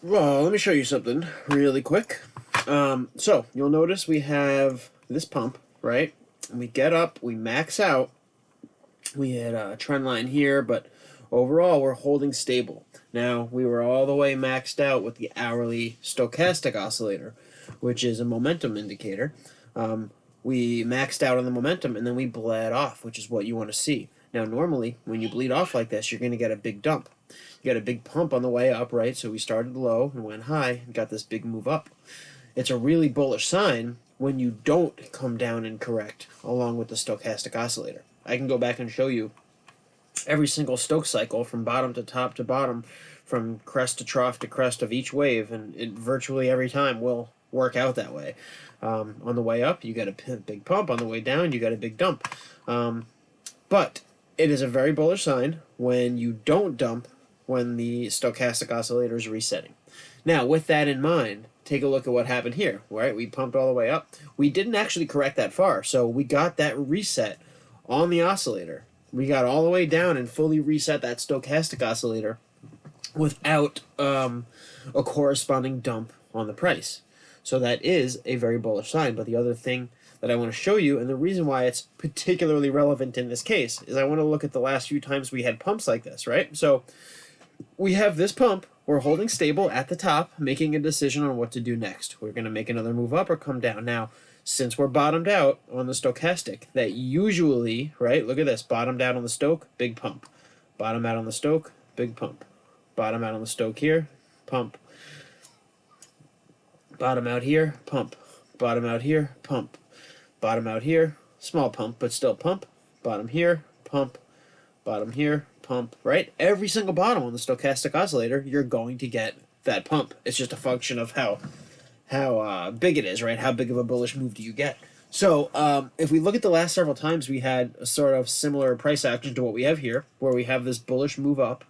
Well, let me show you something really quick. So you'll notice we have this pump, right? And we get up, we max out. We had a trend line here, but overall we're holding stable. Now, we were all the way maxed out with the hourly stochastic oscillator, which is a momentum indicator. We maxed out on the momentum and then we bled off, which is what you want to see. Now, normally, when you bleed off like this, you're going to get a big dump. You got a big pump on the way up, right? So we started low and went high and got this big move up. It's a really bullish sign when you don't come down and correct along with the stochastic oscillator. I can go back and show you every single Stoch cycle from bottom to top to bottom, from crest to trough to crest of each wave, and it virtually every time will work out that way. On the way up, you get a big pump. On the way down, you got a big dump. But it is a very bullish sign when you don't dump when the stochastic oscillator is resetting. Now, with that in mind, take a look at what happened here. Right, we pumped all the way up. We didn't actually correct that far, so we got that reset on the oscillator. We got all the way down and fully reset that stochastic oscillator without a corresponding dump on the price. So that is a very bullish sign. But the other thing that I want to show you, and the reason why it's particularly relevant in this case, is I want to look at the last few times we had pumps like this, right? So we have this pump. We're holding stable at the top, making a decision on what to do next. We're going to make another move up or come down. Now, since we're bottomed out on the stochastic, that usually, right, look at this, bottomed out on the Stoch, big pump. Bottom out on the Stoch, big pump. Bottom out on the Stoch here, pump. Bottom out here, pump. Bottom out here, pump. Bottom out here, small pump, but still pump. Bottom here, pump. Bottom here, pump, right? Every single bottom on the stochastic oscillator, you're going to get that pump. It's just a function of how big it is, right? How big of a bullish move do you get? So if we look at the last several times, we had a sort of similar price action to what we have here, where we have this bullish move up.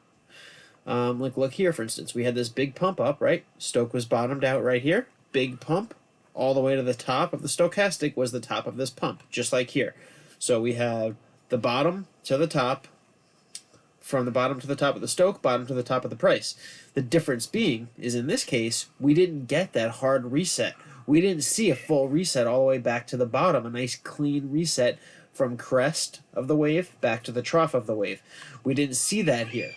Like look here, for instance, we had this big pump up, right? Stoch was bottomed out right here, big pump, all the way to the top of the stochastic was the top of this pump, just like here. So we have the bottom to the top, from the bottom to the top of the Stoch, bottom to the top of the price. The difference being is in this case, we didn't get that hard reset. We didn't see a full reset all the way back to the bottom, a nice clean reset from crest of the wave back to the trough of the wave. We didn't see that here.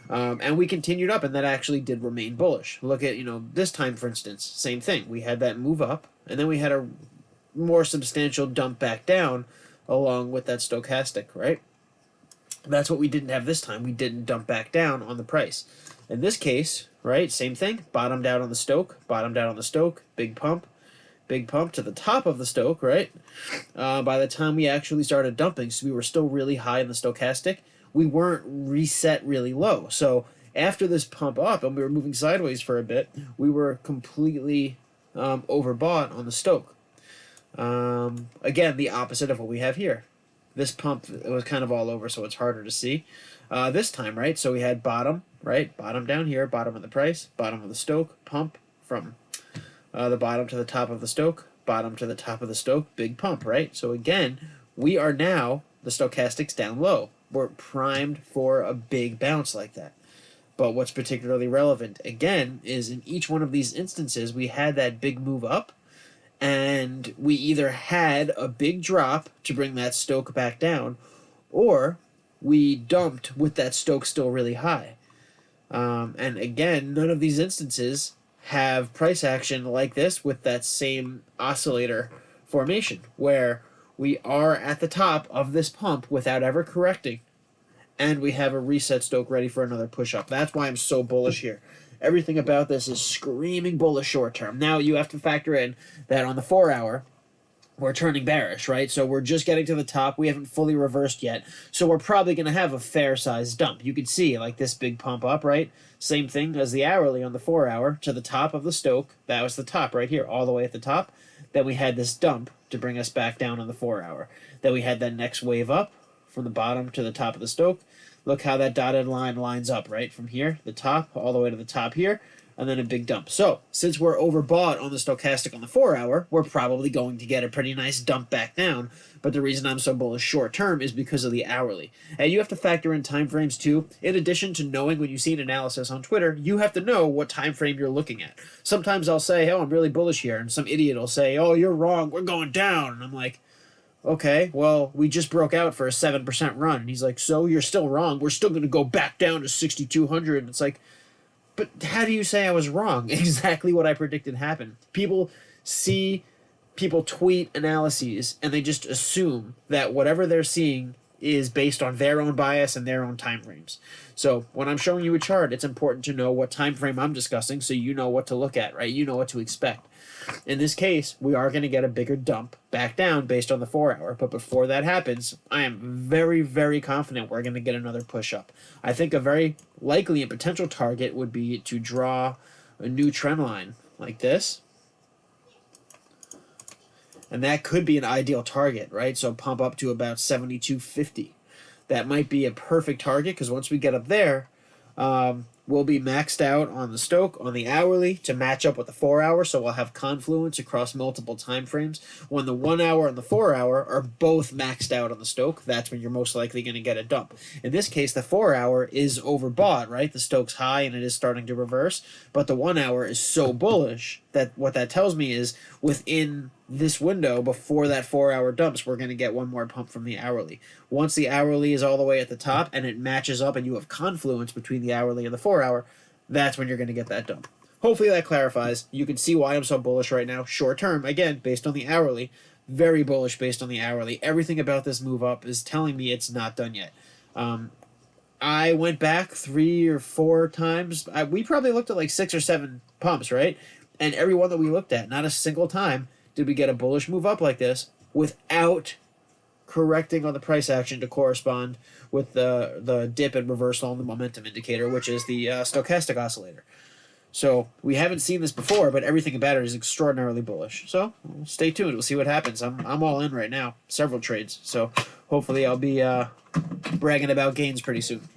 And we continued up, and that actually did remain bullish. Look at, this time, for instance, same thing. We had that move up, and then we had a more substantial dump back down along with that stochastic, right? That's what we didn't have this time. We didn't dump back down on the price. In this case, right, same thing. Bottomed out on the Stoch, bottomed out on the Stoch, big pump to the top of the Stoch, right? By the time we actually started dumping, so we were still really high in the stochastic, we weren't reset really low. So after this pump up and we were moving sideways for a bit, we were completely overbought on the Stoch. Again, the opposite of what we have here. This pump, it was kind of all over, so it's harder to see. This time, right, so we had bottom, right, bottom down here, bottom of the price, bottom of the Stoch, pump from the bottom to the top of the Stoch, bottom to the top of the Stoch, big pump, right? So again, we are now, the stochastic's down low. We're primed for a big bounce like that. But what's particularly relevant, again, is in each one of these instances, we had that big move up, and we either had a big drop to bring that Stoch back down, or we dumped with that Stoch still really high. And again, none of these instances have price action like this with that same oscillator formation, where we are at the top of this pump without ever correcting, and we have a reset Stoch ready for another push-up. That's why I'm so bullish here. Everything about this is screaming bullish short term. Now you have to factor in that on the 4-hour, we're turning bearish, right? So we're just getting to the top. We haven't fully reversed yet. So we're probably going to have a fair-sized dump. You can see like this big pump up, right? Same thing as the hourly on the 4-hour to the top of the Stoch. That was the top right here, all the way at the top. Then we had this dump to bring us back down on the 4-hour. Then we had that next wave up from the bottom to the top of the Stoch. Look how that dotted line lines up, right? From here, the top, all the way to the top here. and then a big dump. So since we're overbought on the stochastic on the 4-hour, we're probably going to get a pretty nice dump back down. But the reason I'm so bullish short term is because of the hourly. And you have to factor in time frames too. In addition to knowing when you see an analysis on Twitter, you have to know what time frame you're looking at. Sometimes I'll say, oh, I'm really bullish here, and some idiot will say, oh, you're wrong, we're going down. And I'm like, okay, well, we just broke out for a 7% run. And he's like, so you're still wrong. We're still going to go back down to 6,200. And it's like, but how do you say I was wrong? Exactly what I predicted happened. People tweet analyses, and they just assume that whatever they're seeing is based on their own bias and their own time frames. So when I'm showing you a chart, it's important to know what time frame I'm discussing so you know what to look at, right? You know what to expect. In this case, we are going to get a bigger dump back down based on the 4-hour. But before that happens, I am very, very confident we're going to get another push up. I think a very likely and potential target would be to draw a new trend line like this. And that could be an ideal target, right? So pump up to about 72.50. That might be a perfect target because once we get up there, we'll be maxed out on the Stoch, on the hourly, to match up with the 4-hour, so we'll have confluence across multiple time frames. When the 1-hour and the 4-hour are both maxed out on the Stoch, that's when you're most likely going to get a dump. In this case, the 4-hour is overbought, right? The Stoch's high and it is starting to reverse, but the 1-hour is so bullish that what that tells me is within this window before that 4-hour dumps, we're going to get one more pump from the hourly. Once the hourly is all the way at the top and it matches up and you have confluence between the hourly and the 4-hour, that's when you're going to get that dump. Hopefully that clarifies. You can see why I'm so bullish right now. Short term, again, based on the hourly, very bullish based on the hourly. Everything about this move up is telling me it's not done yet. I went back 3 or 4 times. We probably looked at like 6 or 7 pumps, right? And every one that we looked at, not a single time did we get a bullish move up like this without correcting on the price action to correspond with the dip and reversal on the momentum indicator, which is the stochastic oscillator. So we haven't seen this before, but everything about it is extraordinarily bullish. So stay tuned. We'll see what happens. I'm all in right now. Several trades. So hopefully I'll be bragging about gains pretty soon.